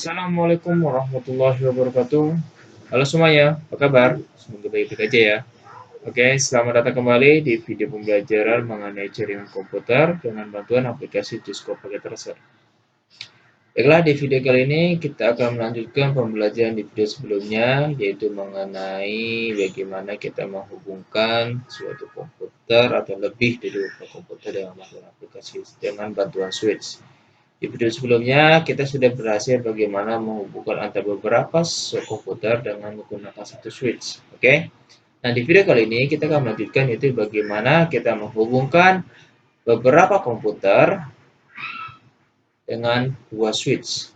Assalamualaikum warahmatullahi wabarakatuh. Halo semuanya, apa kabar? Semoga baik-baik aja ya. Oke, selamat datang kembali di video pembelajaran mengenai jaringan komputer dengan bantuan aplikasi Disco Packet Tracer. Baiklah, di video kali ini kita akan melanjutkan pembelajaran di video sebelumnya, yaitu mengenai bagaimana kita menghubungkan suatu komputer atau lebih dari beberapa komputer dengan bantuan aplikasi dengan bantuan switch. Di video sebelumnya, kita sudah berhasil bagaimana menghubungkan antara beberapa komputer dengan menggunakan satu switch. Oke? Nah, di video kali ini kita akan melanjutkan yaitu bagaimana kita menghubungkan beberapa komputer dengan dua switch.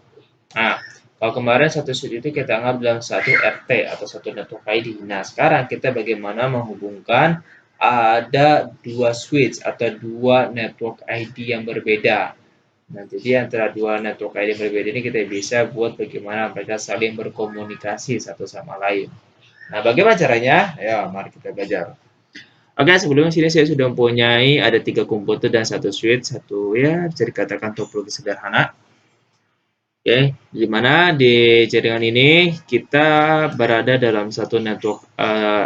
Nah, kalau kemarin satu switch itu kita anggap dalam satu RT atau satu network ID. Nah, sekarang kita bagaimana menghubungkan ada dua switch atau dua network ID yang berbeda. Nah, jadi antara dua network ID berbeda ini kita bisa buat bagaimana mereka saling berkomunikasi satu sama lain. Nah, bagaimana caranya? Ya, mari kita belajar. Oke, sebelumnya sini saya sudah mempunyai ada 3 komputer dan satu switch, satu ya bisa dikatakan topologi sederhana. Oke, di mana di jaringan ini kita berada dalam satu network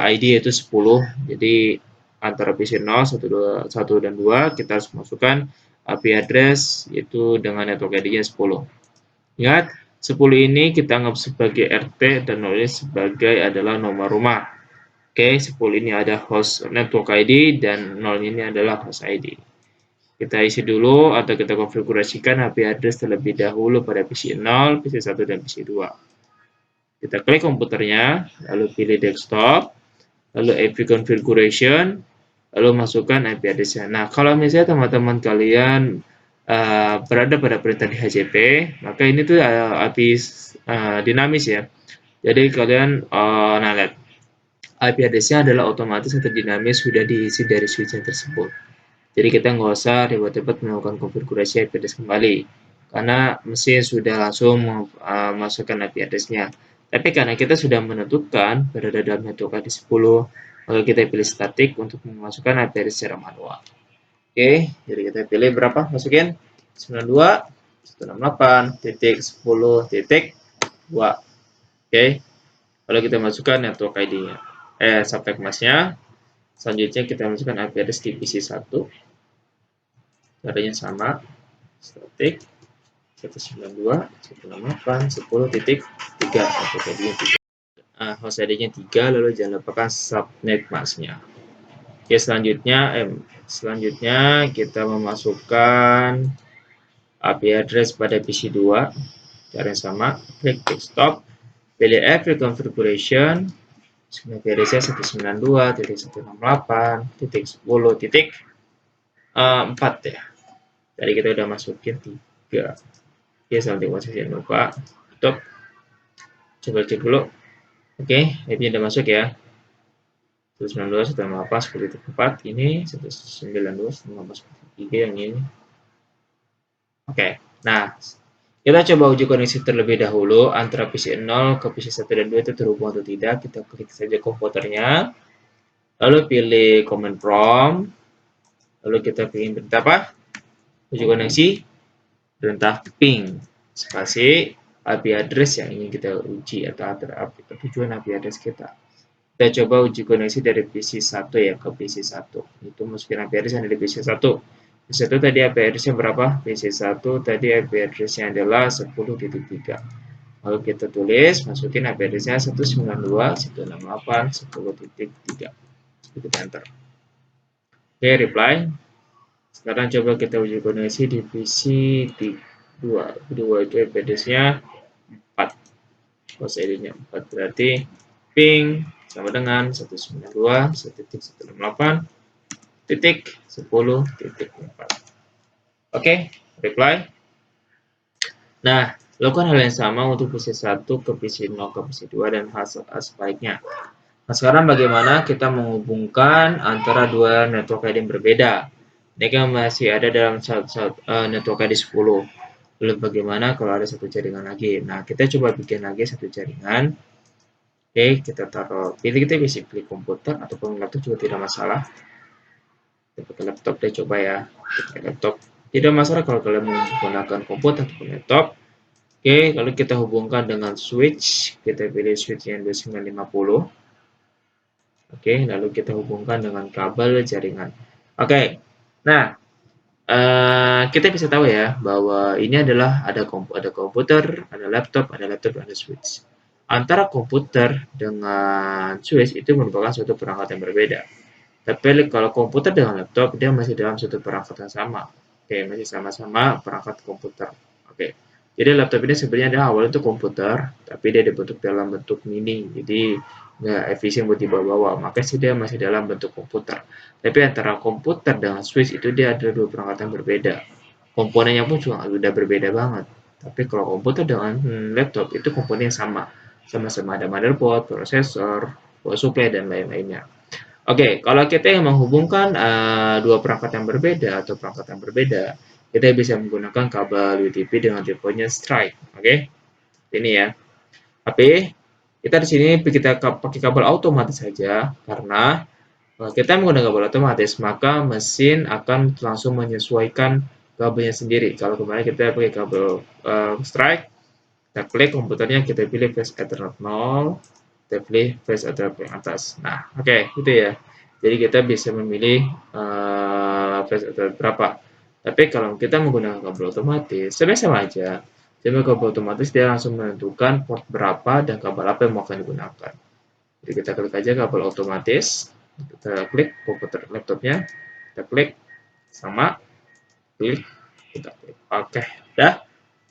ID yaitu 10. Jadi antara PC 0, 1, 2, 1 dan 2 kita harus masukkan IP address yaitu dengan network ID-nya 10. Ingat, 10 ini kita anggap sebagai RT dan 0 ini sebagai adalah nomor rumah. Oke, 10 ini ada host network ID dan 0 ini adalah host ID. Kita isi dulu atau kita konfigurasikan IP address terlebih dahulu pada PC 0, PC 1, dan PC 2. Kita klik komputernya, lalu pilih desktop, lalu IP configuration, lalu masukkan IP address-nya. Nah, kalau misalnya teman-teman kalian berada pada perintah DHCP, maka ini tuh IP dinamis ya. Jadi kalian nah lihat IP address-nya adalah otomatis atau dinamis sudah diisi dari switch tersebut. Jadi kita nggak usah ribet-ribet melakukan konfigurasi IP address kembali, karena mesin sudah langsung memasukkan IP address-nya. Tapi karena kita sudah menentukan berada dalam network ID 10, maka kita pilih static untuk memasukkan IP address secara manual. Oke, jadi kita pilih berapa? Masukin 92.168.10.2. Oke, lalu kita masukkan network ID-nya, subtract mask-nya. Selanjutnya kita masukkan IP address di PC 1. Caranya sama, static 192.168.10.3 network ID-nya 3. Host ID-nya 3, lalu jangan lupakan subnet mask-nya. Oke, selanjutnya kita memasukkan IP address pada PC 2. Cara yang sama, klik desktop, pilih every configuration, IP address-nya 192.168.10.4 ya. Tadi kita udah masukin 3. Oke, selanjutnya jangan lupa tutup. Coba cek dulu. Oke, IP-nya udah masuk ya. 192.168.10.4 ini 192.168.10.3 yang ini. Oke, nah kita coba uji koneksi terlebih dahulu antara PC 0 ke PC 1 dan 2 itu terhubung atau tidak. Kita klik saja komputernya, lalu pilih command prompt, lalu kita pilih perintah apa? Uji koneksi, perintah ping spasi IP address yang ingin kita uji atau tujuan IP address kita. Kita coba uji koneksi dari PC 1 ya ke PC 1. Itu masukin IP address yang ada di PC 1. PC 1 tadi IP address-nya berapa? PC 1 tadi IP address-nya adalah 10.3. Lalu kita tulis, masukin IP address-nya 192.168.10.3. Kita enter. Oke, reply. Sekarang coba kita uji koneksi di PC 2. Kedua itu IP address-nya 4. Host ID-nya 4 berarti ping sama dengan 192.168.10.4. Oke, reply. Nah, lakukan hal yang sama untuk PC 1 ke PC 0 ke PC 2 dan hal sebaliknya. Nah, sekarang bagaimana kita menghubungkan antara dua network ID yang berbeda? Ini kan masih ada dalam network ID 10. Lalu bagaimana kalau ada satu jaringan lagi? Nah, kita coba bikin lagi satu jaringan. Oke, kita taruh, kita bisa pilih komputer ataupun laptop juga tidak masalah. Kita pakai laptop deh, coba ya. Kita pakai laptop. Tidak masalah kalau kalian menggunakan komputer ataupun laptop. Oke, lalu kita hubungkan dengan switch. Kita pilih switch yang 2950. Oke, lalu kita hubungkan dengan kabel jaringan. Oke, nah kita bisa tahu ya bahwa ini adalah ada komputer, ada laptop, ada switch. Antara komputer dengan switch itu merupakan suatu perangkat yang berbeda. Tapi kalau komputer dengan laptop dia masih dalam suatu perangkat yang sama. Oke, masih sama-sama perangkat komputer. Oke. Jadi laptop ini sebenarnya adalah awalnya itu komputer, tapi dia dibentuk dalam bentuk mini. Jadi nggak efisien buat dibawa-bawa. Makanya sih dia masih dalam bentuk komputer. Tapi antara komputer dengan switch itu dia ada dua perangkat yang berbeda. Komponennya pun juga udah berbeda banget. Tapi kalau komputer dengan laptop itu komponennya sama. Sama-sama ada motherboard, prosesor, power supply, dan lain-lainnya. Oke, kalau kita yang menghubungkan dua perangkat yang berbeda atau perangkat yang berbeda, kita bisa menggunakan kabel UTP dengan tipenya strike. Oke, ini ya. Tapi kita di sini kita pakai kabel otomatis saja karena kalau kita menggunakan kabel otomatis maka mesin akan langsung menyesuaikan kabelnya sendiri. Kalau kemarin kita pakai kabel strike, kita klik komputernya, kita pilih phase Ethernet 0, kita pilih phase Ethernet yang atas. Nah, oke, itu ya. Jadi kita bisa memilih phase Ethernet berapa. Tapi kalau kita menggunakan kabel otomatis, sebenarnya sama aja. Cuma kabel otomatis dia langsung menentukan port berapa dan kabel apa yang mau akan digunakan. Jadi kita klik aja kabel otomatis, kita klik komputer laptopnya, kita klik sama, pilih, kita klik. Oke, udah.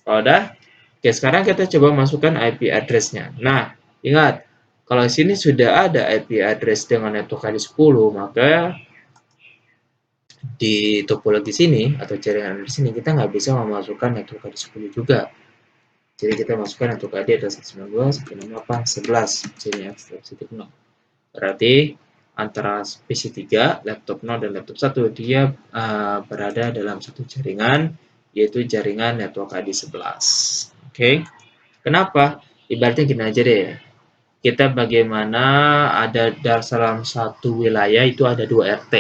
Kalau udah, oke, sekarang kita coba masukkan IP address-nya. Nah, ingat, kalau sini sudah ada IP address dengan network ID 10, maka di topologi sini atau jaringan di sini kita nggak bisa memasukkan network ID 10 juga. Jadi kita masukkan network ID adalah 192.168.11. Sini ya, titik 0. Berarti antara PC3, laptop 0 dan laptop 1 dia berada dalam satu jaringan, yaitu jaringan network ID 11. Oke. Kenapa? Ibaratnya gini aja deh. Kita bagaimana ada dalam satu wilayah itu ada 2 RT.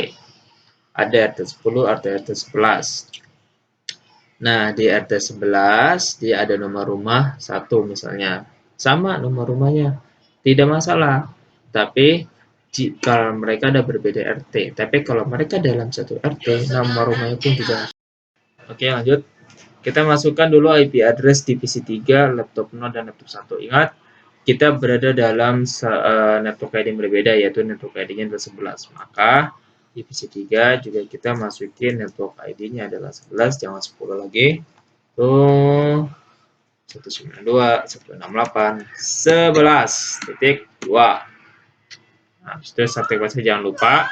Ada RT 10, RT 11. Nah, di RT 11 dia ada nomor rumah 1 misalnya. Sama nomor rumahnya. Tidak masalah. Tapi jika mereka ada berbeda RT, tapi kalau mereka dalam satu RT, nomor rumahnya pun tidak. Oke, lanjut. Kita masukkan dulu IP address di PC3, laptop 0, dan laptop 1. Ingat, kita berada dalam network ID yang berbeda, yaitu network ID-nya adalah 11. Maka di PC3 juga kita masukin network ID-nya adalah 11, jangan 10 lagi. Tuh, 192.168.11.2. Nah, itu subtract masnya jangan lupa.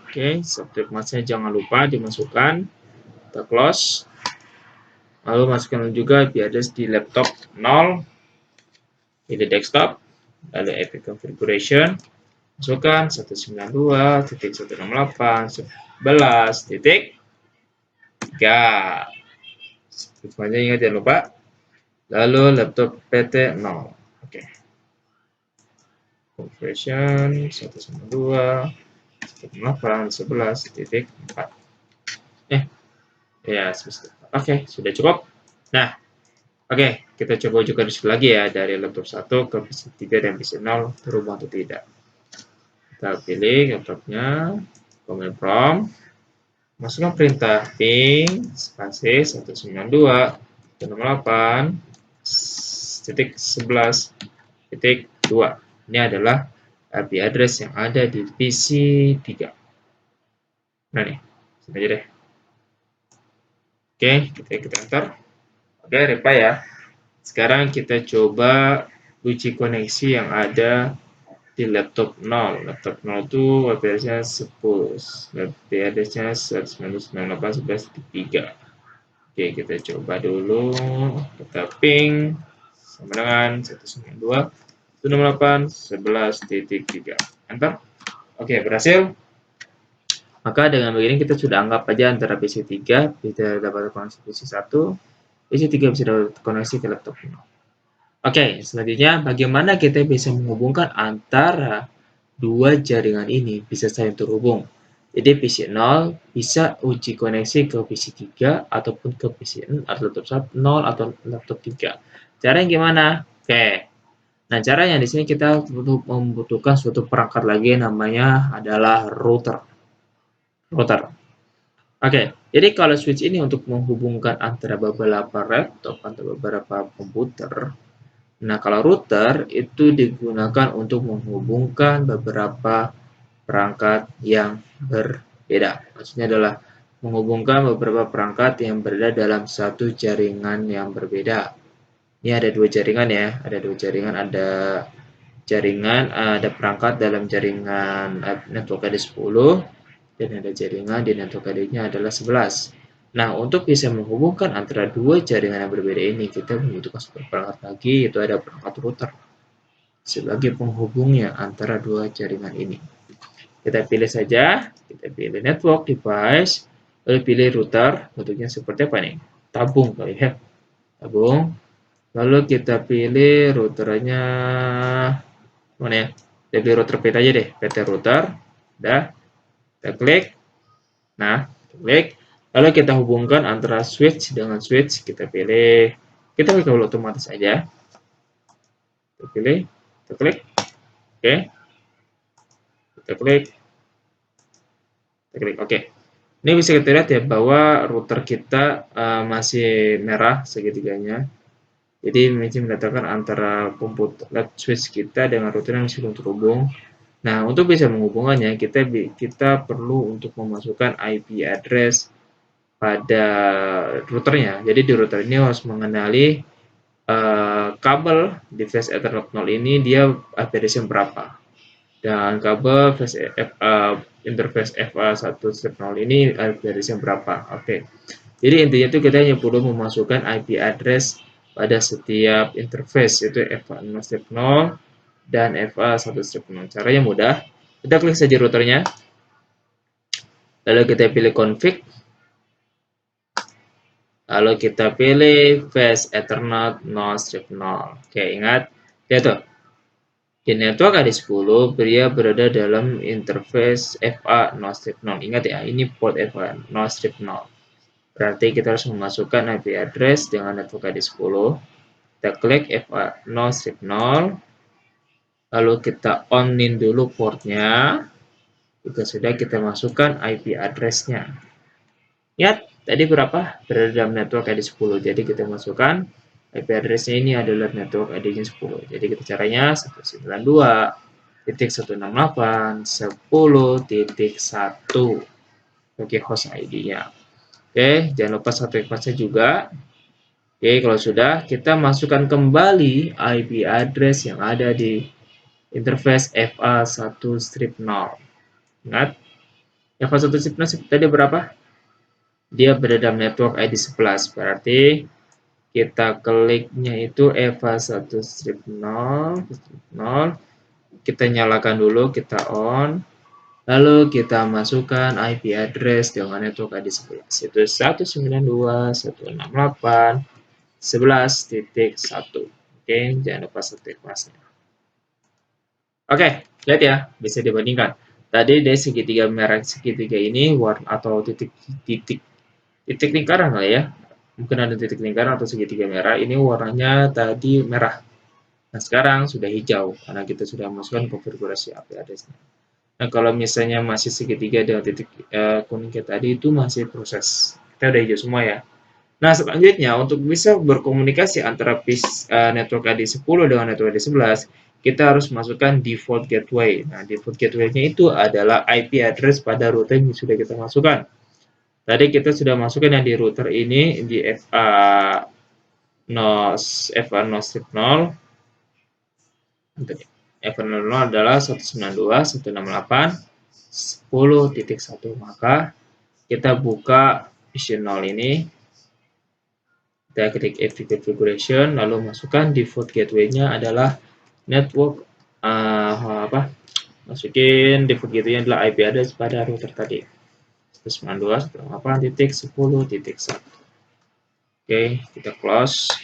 Oke, subtract masnya jangan lupa dimasukkan. Kita close. Lalu masukkan juga IP address di laptop 0, di desktop, lalu IP configuration, masukkan 192.168.11.3. Semuanya ingat jangan lupa. Lalu laptop PT 0. Oke. Configuration 192.168.11.4. Ya, oke, sudah cukup. Nah, oke, kita coba juga di lagi ya dari laptop 1 ke PC3 dan PC0 berubah atau tidak. Kita pilih laptopnya, command prompt, masukkan perintah ping spasi 192.168.11.2. Ini adalah IP address yang ada di PC3. Nah nih, sini aja deh. Oke, kita enter. Oke, reply ya. Sekarang kita coba uji koneksi yang ada di laptop 0. Laptop 0 itu IP address-nya 10. IP address-nya 192.168.11.3. Oke, kita coba dulu. Kita ping sama dengan 192.168.11.3. Enter. Oke, berhasil. Maka dengan begini kita sudah anggap aja antara PC3 bisa dapat koneksi PC1, PC3 bisa dapat koneksi ke laptop 0. Oke, selanjutnya bagaimana kita bisa menghubungkan antara dua jaringan ini bisa saling terhubung. Jadi PC 0 bisa uji koneksi ke PC 3 ataupun ke PC 0 atau laptop 0 atau laptop 3. Caranya gimana? Oke. Nah, caranya di sini kita membutuhkan suatu perangkat lagi namanya adalah router. Router. Oke, jadi kalau switch ini untuk menghubungkan antara beberapa laptop atau beberapa komputer. Nah, kalau router itu digunakan untuk menghubungkan beberapa perangkat yang berbeda. Maksudnya adalah menghubungkan beberapa perangkat yang berada dalam satu jaringan yang berbeda. Ini ada dua jaringan ya, ada dua jaringan, ada perangkat dalam jaringan network ada 10 dan ada jaringan di network AD-nya adalah 11. Nah, untuk bisa menghubungkan antara dua jaringan yang berbeda ini, kita membutuhkan satu perangkat lagi, yaitu ada perangkat router sebagai penghubungnya antara dua jaringan ini. Kita pilih saja, kita pilih network device, lalu pilih router, bentuknya seperti apa nih? Tabung kali ya, tabung. Lalu kita pilih routernya mana ya? Kita pilih router PT aja deh, PT router. Udah, kita klik. Nah, kita klik. Lalu kita hubungkan antara switch dengan switch. Kita pilih, kita klik dulu otomatis aja. Kita pilih, kita klik. Oke. Kita klik. Kita klik, oke. Ini bisa kita lihat ya bahwa router kita masih merah segitiganya. Jadi masih mendatangkan antara komputer switch kita dengan router yang masih belum terhubung. Nah, untuk bisa menghubungkannya, kita perlu untuk memasukkan IP address pada routernya. Jadi di router ini harus mengenali kabel di flash Ethernet 0 ini dia IP address berapa. Dan kabel interface FA1.0 ini IP address berapa. Oke. Jadi intinya itu kita hanya perlu memasukkan IP address pada setiap interface, yaitu FA0.0 dan FA1.0. Caranya mudah. Kita klik saja routernya. Lalu kita pilih config. Lalu kita pilih flash Ethernet 0.0. Oke, ingat. Lihat tuh. Di network AD10, dia berada dalam interface FA0.0. Ingat ya, ini port FA0.0. Berarti kita harus memasukkan IP address dengan network AD10. Kita klik FA0.0. Lalu kita on-in dulu portnya. Jika sudah, kita masukkan IP address-nya. Lihat, tadi berapa? Berada dalam network AD10. Jadi kita masukkan IP address-nya ini adalah network AD-nya 10. Jadi kita caranya 192.168.10.1 sebagai host ID-nya. Oke, jangan lupa satu request-nya juga. Oke, kalau sudah, kita masukkan kembali IP address yang ada di interface FA1.0. Ingat, FA1.0 tadi berapa? Dia berada dalam network ID 11. Berarti kita kliknya itu FA1.0. Kita nyalakan dulu, kita on. Lalu kita masukkan IP address dengan network ID 11. Itu 192.168.11.1. Oke, jangan lupa setiap kelasnya. Oke, lihat ya, bisa dibandingkan. Tadi dari segitiga merah segitiga ini warna atau titik lingkaran lah ya. Mungkin ada titik lingkaran atau segitiga merah. Ini warnanya tadi merah. Nah, sekarang sudah hijau karena kita sudah masukkan konfigurasi IP address-nya. Nah, kalau misalnya masih segitiga dengan titik kuning kayak tadi itu masih proses. Kita udah hijau semua ya. Nah, selanjutnya untuk bisa berkomunikasi antara network AD10 dengan network AD11, kita harus masukkan default gateway. Nah, default gateway-nya itu adalah IP address pada router yang sudah kita masukkan. Tadi kita sudah masukkan yang di router ini di FA0.0. FA0 adalah 192.168.10.1. Maka kita buka PC 0 ini. Kita klik Active Configuration, lalu masukkan default gateway-nya adalah network masukin default gateway-nya adalah IP address pada router tadi 192.168.10.1. Oke, kita close.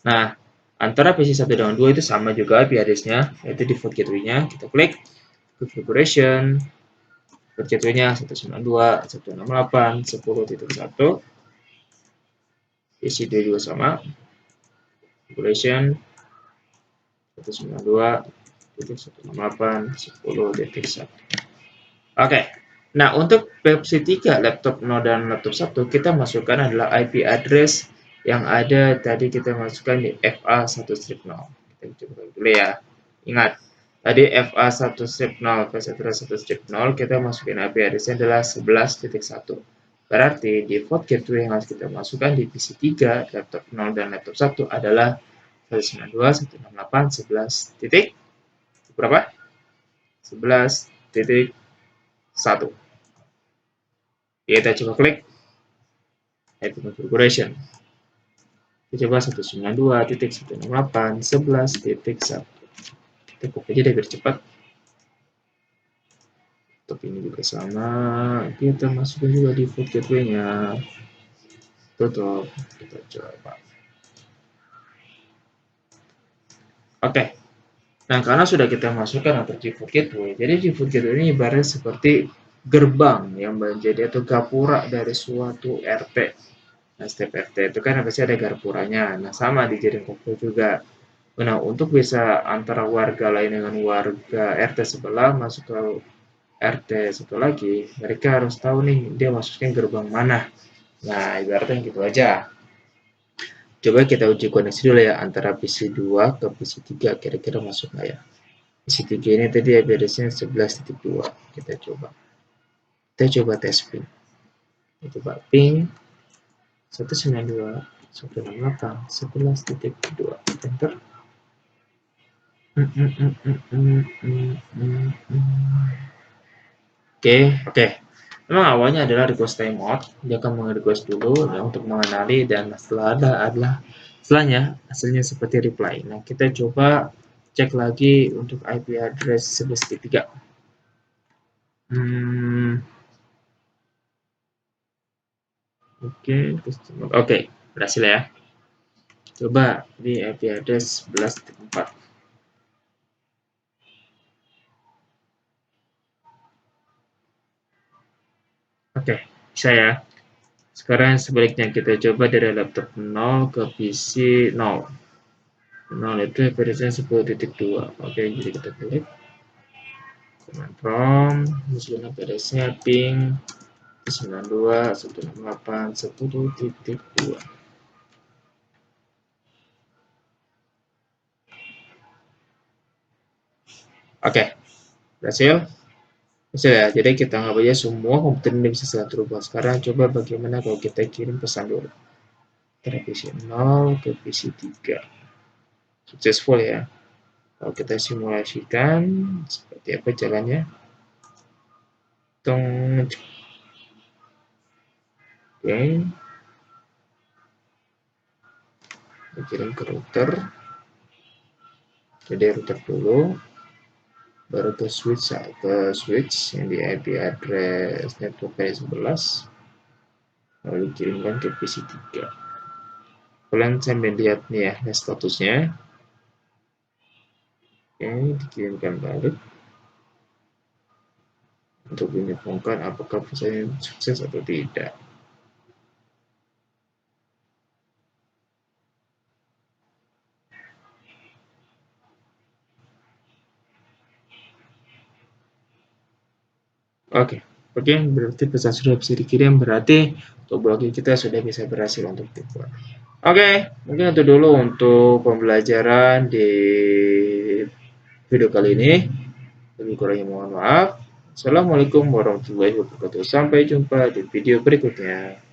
Nah, antara PC 1 dengan 2 itu sama juga IP address-nya, yaitu default gateway-nya. Kita klik Configuration, gateway-nya 192, 168, 10.1, isi 22 sama, population 192.168, 10.1. Oke, nah untuk versi 3 laptop 0 dan laptop 1 kita masukkan adalah IP address yang ada tadi kita masukkan di FA1-0. Kita coba dulu ya. Ingat, tadi FA1-0 FA1-1-0 kita masukin IP address-nya adalah 11.1. Berarti default gateway yang harus kita masukkan di PC 3, laptop 0 dan laptop 1 adalah 192.168.11 titik berapa? 11.1. Kita coba klik IP configuration. Kita coba 192.168.11.1. Kita copy aja biar cepat. Untuk ini juga sama, kita masukin juga default gateway-nya. Tutup, kita coba. Oke. Nah, karena sudah kita masukkan untuk default gateway, jadi default gateway ini ibarat seperti gerbang yang menjadi atau gapura dari suatu RT. Nah, setiap RT itu kan pasti ada gapuranya. Nah, sama dijadiin koplo juga. Nah, untuk bisa antara warga lain dengan warga RT sebelah masuk ke RT satu lagi, mereka harus tahu nih dia masuknya gerbang mana. Nah, ibaratnya gitu aja. Coba kita uji koneksi dulu ya antara PC 2 ke PC 3, kira-kira masuk nggak ya? PC 3 ini tadi IP address-nya 11.2. Kita coba tes ping. Kita coba ping 192.168.11.2. Enter. Oke. Memang awalnya adalah request timeout. Dia akan meng-request dulu ya, untuk mengenali, dan setelahnya hasilnya seperti reply. Nah, kita coba cek lagi untuk IP address 11.3. Oke, berhasil ya. Coba di IP address 11.4. Oke, bisa ya. Sekarang sebaliknya kita coba dari laptop 0 ke PC 0. 0 itu IP address-nya 10.2. Oke, jadi kita klik command prompt, masukin IP address-nya ping 92.168.1.2. Oke, berhasil ya. Jadi kita anggap aja semua komputer ini bisa saling terhubung. Sekarang coba bagaimana kalau kita kirim pesan dulu dari PC 0 ke PC 3. Successful ya. Kalau kita simulasikan seperti apa jalannya. Oke, kita kirim ke router. Jadi router dulu, baru ke switch yang di IP address network 11, lalu kirimkan ke PC 3. Kalian sambil lihat nih ya statusnya. Oke, dikirimkan balik untuk menginfokan apakah pesannya sukses atau tidak. Oke, berarti pesan sudah bisa dikirim, berarti untuk blogging kita sudah bisa berhasil untuk dibuat. Oke, mungkin itu dulu untuk pembelajaran di video kali ini. Lebih kurangnya mohon maaf. Assalamualaikum warahmatullahi wabarakatuh. Sampai jumpa di video berikutnya.